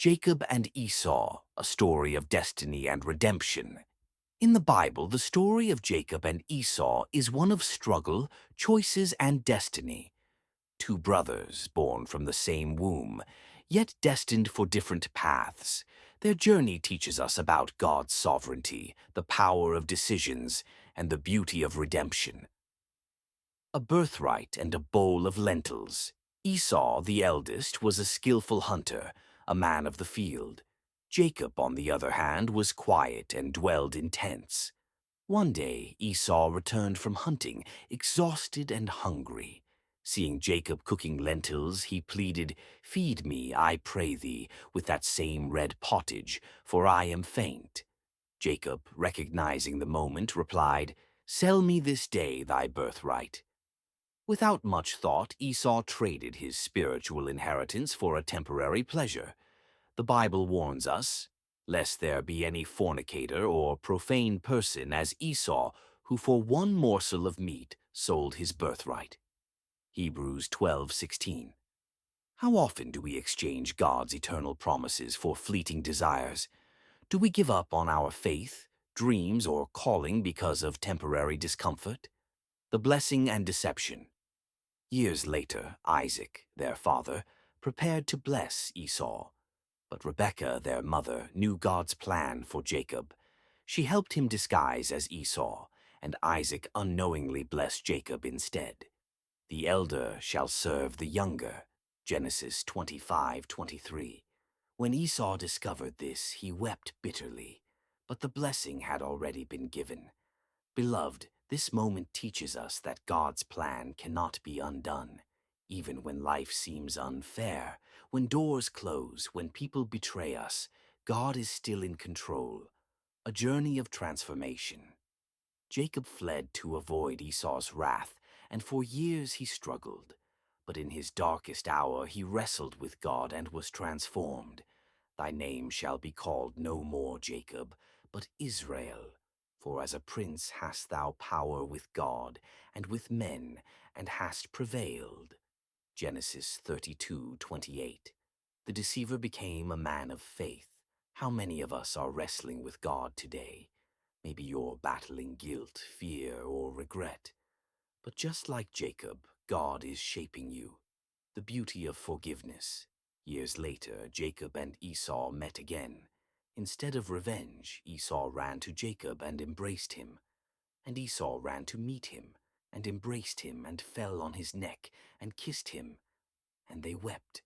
Jacob and Esau, a story of destiny and redemption. In the Bible, the story of Jacob and Esau is one of struggle, choices, and destiny. Two brothers born from the same womb, yet destined for different paths. Their journey teaches us about God's sovereignty, the power of decisions, and the beauty of redemption. A birthright and a bowl of lentils. Esau, the eldest, was a skillful hunter, a man of the field. Jacob, on the other hand, was quiet and dwelled in tents. One day Esau returned from hunting, exhausted and hungry. Seeing Jacob cooking lentils, he pleaded, "Feed me, I pray thee, with that same red pottage, for I am faint." Jacob, recognizing the moment, replied, "Sell me this day thy birthright." Without much thought, Esau traded his spiritual inheritance for a temporary pleasure. The Bible warns us, "Lest there be any fornicator or profane person as Esau, who for one morsel of meat sold his birthright." Hebrews 12:16. How often do we exchange God's eternal promises for fleeting desires? Do we give up on our faith, dreams, or calling because of temporary discomfort? The blessing and deception. Years later, Isaac, their father, prepared to bless Esau. But Rebekah, their mother, knew God's plan for Jacob. She helped him disguise as Esau, and Isaac unknowingly blessed Jacob instead. The elder shall serve the younger. Genesis 25:23. When Esau discovered this, he wept bitterly, but the blessing had already been given. Beloved, this moment teaches us that God's plan cannot be undone. Even when life seems unfair, when doors close, when people betray us, God is still in control. A journey of transformation. Jacob fled to avoid Esau's wrath, and for years he struggled. But in his darkest hour he wrestled with God and was transformed. Thy name shall be called no more Jacob, but Israel. For as a prince hast thou power with God and with men, and hast prevailed. Genesis 32:28. The deceiver became a man of faith. How many of us are wrestling with God today? Maybe you're battling guilt, fear, or regret. But just like Jacob, God is shaping you. The beauty of forgiveness. Years later, Jacob and Esau met again. Instead of revenge, Esau ran to Jacob and embraced him. And Esau ran to meet him, and embraced him, and fell on his neck, and kissed him. And they wept.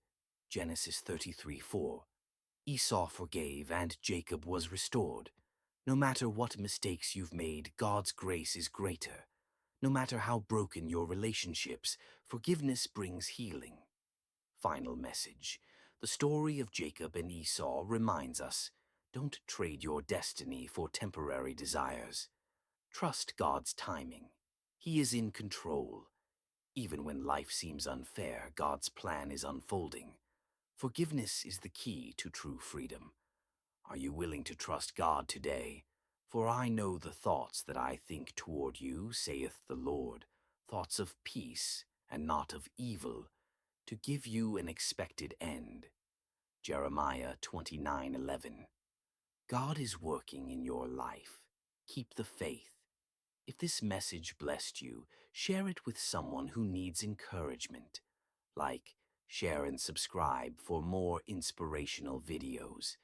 Genesis 33:4. Esau forgave, and Jacob was restored. No matter what mistakes you've made, God's grace is greater. No matter how broken your relationships, forgiveness brings healing. Final message. The story of Jacob and Esau reminds us, don't trade your destiny for temporary desires. Trust God's timing. He is in control. Even when life seems unfair, God's plan is unfolding. Forgiveness is the key to true freedom. Are you willing to trust God today? For I know the thoughts that I think toward you, saith the Lord, thoughts of peace and not of evil, to give you an expected end. Jeremiah 29:11. God is working in your life. Keep the faith. If this message blessed you, share it with someone who needs encouragement. Like, share, and subscribe for more inspirational videos.